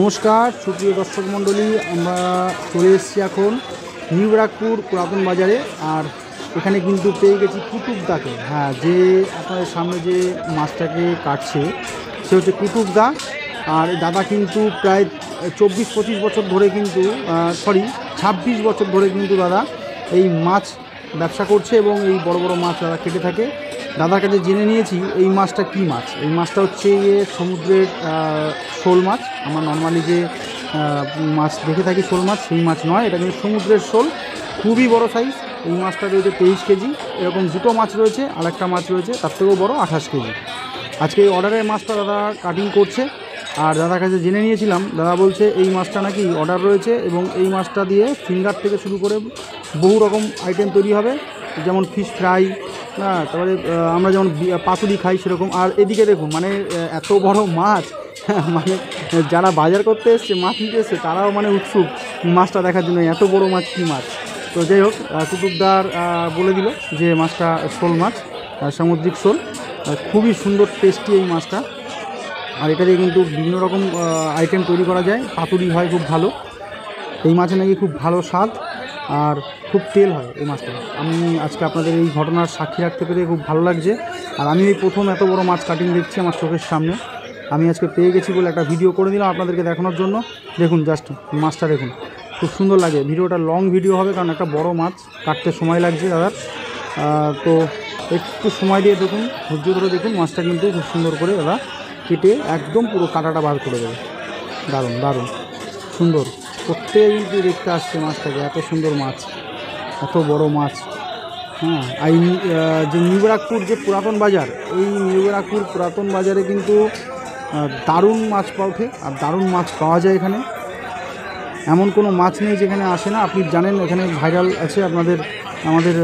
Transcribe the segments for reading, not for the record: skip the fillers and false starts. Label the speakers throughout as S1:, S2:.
S1: নমস্কার সুপ্রিয় দর্শক মণ্ডলী, আমরা চলে এসেছি এখন নিউ ব্যারাকপুর পুরাতন বাজারে। আর এখানে কিন্তু পেয়ে গেছি কুতুবদাকে। হ্যাঁ, যে আপনাদের সামনে যে মাছটাকে কাটছে সে হচ্ছে কুতুবদা। আর দাদা কিন্তু প্রায় 24-25 বছর ধরে কিন্তু 26 বছর ধরে কিন্তু দাদা এই মাছ ব্যবসা করছে এবং এই বড় বড় মাছ দাদা কেটে থাকে। দাদার কাছে জেনে নিয়েছি এই মাছটা কী মাছ। এই মাছটা হচ্ছে সমুদ্রের শোল মাছ। আমরা নর্মালি যে মাছ দেখে থাকি শোল মাছ, সেই মাছ নয়, এটা কিন্তু সমুদ্রের শোল, খুবই বড় সাইজ। এই মাছটা রয়েছে 23 কেজি। এরকম দুটো মাছ রয়েছে, আর একটা মাছ রয়েছে তার থেকেও বড় 28 কেজি। আজকে এই অর্ডারের মাছটা দাদা কাটিং করছে। আর দাদার কাছে জেনে নিয়েছিলাম, দাদা বলছে এই মাছটা নাকি অর্ডার রয়েছে এবং এই মাছটা দিয়ে ফিঙ্গার থেকে শুরু করে বহু রকম আইটেম তৈরি হবে, যেমন ফিশ ফ্রাই, হ্যাঁ, তারপরে আমরা যেমন পাতুরি খাই সেরকম। আর এদিকে দেখুন, মানে এত বড় মাছ, মানে যারা বাজার করতে এসছে, মাছ নিতে এসছে, তারাও মানে উৎসুক মাছটা দেখার জন্য, এত বড় মাছ কী মাছ। তো যাই হোক, কুতুবদার বলে দিল যে মাছটা শোল মাছ, সামুদ্রিক শোল, খুবই সুন্দর টেস্টি এই মাছটা। আর এটা দিয়ে কিন্তু বিভিন্ন রকম আইটেম তৈরি করা যায়, পাতুরি হয় খুব ভালো। এই মাছে নাকি খুব ভালো স্বাদ আর খুব তেল হয় এই মাছটা। আমি আজকে আপনাদের এই ঘটনার সাক্ষী রাখতে পেরে খুব ভালো লাগছে। আর আমি এই প্রথম এত বড় মাছ কাটিং দেখছি আমার চোখের সামনে। আমি আজকে পেয়ে গেছি বলে একটা ভিডিও করে দিলাম আপনাদেরকে দেখানোর জন্য। দেখুন জাস্ট মাছটা দেখুন, খুব সুন্দর লাগে। ভিডিওটা লং ভিডিও হবে, কারণ একটা বড় মাছ কাটতে সময় লাগছে দাদার। তো একটু সময় দিয়ে দেখুন, ধৈর্য ধরে দেখুন। মাছটা কিন্তু খুব সুন্দর করে দাদা কেটে একদম পুরো কাঁটাটা বার করে দেবে। দারুণ দারুণ সুন্দর। প্রত্যেকেই কিন্তু দেখতে আসছে মাছটাকে, এত সুন্দর মাছ, এত বড় মাছ। হ্যাঁ, এই যে নিউ ব্যারাকপুর যে পুরাতন বাজার, এই নিউ ব্যারাকপুর পুরাতন বাজারে কিন্তু দারুণ মাছ ওঠে আর দারুণ মাছ পাওয়া যায় এখানে। এমন কোনো মাছ নেই যেখানে আসে না। আপনি জানেন এখানে ভাইরাল আছে আমাদের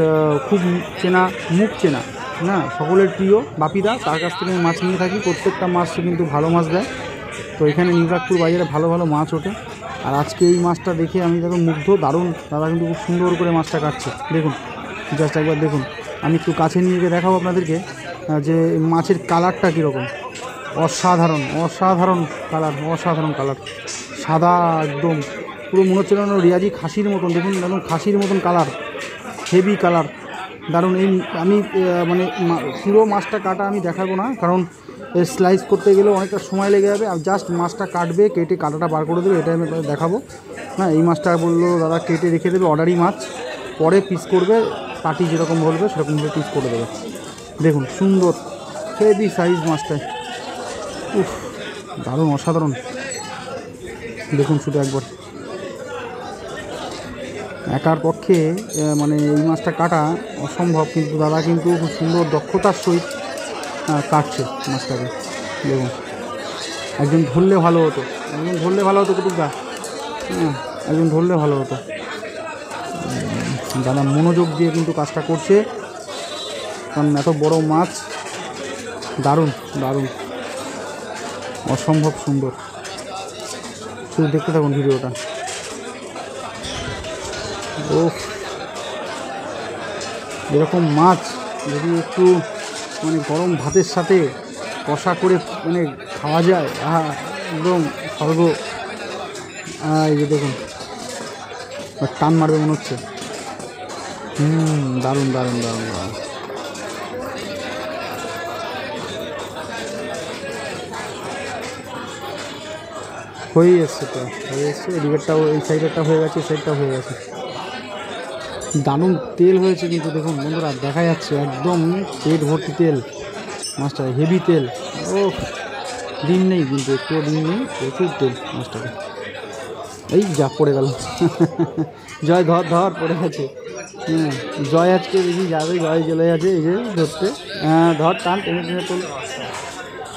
S1: খুব চেনা, মুখ চেনা, না, সকলের প্রিয় বাপিদা, তার কাছ থেকে মাছ নিয়ে থাকি। প্রত্যেকটা মাছ কিন্তু ভালো মাছ দেয়। তো এখানে নিউ ব্যারাকপুর বাজারে ভালো ভালো মাছ ওঠে। আর আজকে এই মাছটা দেখে আমি দেখুন মুগ্ধ। দারুণ, দাদা কিন্তু খুব সুন্দর করে মাছটা কাটছে। দেখুন জাস্ট একবার দেখুন। আমি একটু কাছে নিয়ে গিয়ে দেখাবো আপনাদেরকে যে মাছের কালারটা কীরকম। অসাধারণ অসাধারণ কালার, অসাধারণ কালার, সাদা একদম, পুরো মনে হচ্ছে যেন রিয়াজি খাসির মতন। দেখুন একদম খাসির মতন কালার, হেভি কালার, দারুণ। এই আমি মানে পুরো মাছটা কাটা আমি দেখাবো না, কারণ স্লাইস করতে গেলেও অনেকটা সময় লেগে যাবে। আর জাস্ট মাছটা কাটবে, কেটে কাঁটাটা বার করে দেবে, এটাই আমি দেখাবো। হ্যাঁ, এই মাছটা বললো দাদা কেটে রেখে দেবে, অর্ডারি মাছ, পরে পিস করবে, পাটি যেরকম বলবে সেরকমভাবে পিস করে দেবে। দেখুন সুন্দর হেভি সাইজ মাছটা, উফ, দারুণ অসাধারণ। দেখুন শুধু একবার, একার পক্ষে মানে এই মাছটা কাটা অসম্ভব, কিন্তু দাদা কিন্তু খুব সুন্দর দক্ষতার সহিত কাটছে মাছটাকে। দেখুন, একজন ধরলে ভালো হতো, একজন ধরলে ভালো হতো কুতুবদা। হ্যাঁ, একজন ধরলে ভালো হতো। দাদা মনোযোগ দিয়ে কিন্তু কাজটা করছে, কারণ এত বড় মাছ, দারুণ দারুণ, অসম্ভব সুন্দর। শুধু দেখতে থাকুন ভিডিওটা। ও, এরকম মাছ যদি একটু মানে গরম ভাতের সাথে কষা করে মানে খাওয়া যায়, একদম স্বর্গ। এই যে দেখুন, টান মারবে মনে হচ্ছে। দারুণ দারুণ দারুণ দারুণ। হয়ে এসছে, তো হয়ে এসছে। এদিকেরটাও, এই সাইডেরটা হয়ে গেছে, এই সাইডটাও হয়ে গেছে। দারুণ তেল হয়েছে কিন্তু দেখুন বন্ধুরা, দেখা যাচ্ছে একদম পেট ভর্তি তেল। মাছটা হেভি তেল, ও ডিম নেই কিন্তু, একটুও ডিম নেই, প্রচুর তেল মাছটাকে। এই যা পড়ে গেল, জয় ধর ধর, পড়ে গেছে। হ্যাঁ, জয় আজকে বেশি যাবে, জয় চলে গেছে এই যে ধরতে। হ্যাঁ, ধর, টান, টেনে টেনে তোল।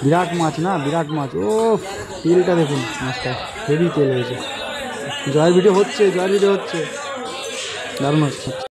S1: বিরাট মাছ না, বিরাট মাছ। ও, তেলটা দেখুন, মাছটা হেভি তেল হয়েছে। জয়ের ভিডিও হচ্ছে, জয়ের ভিডিও হচ্ছে, দারুণ হচ্ছে।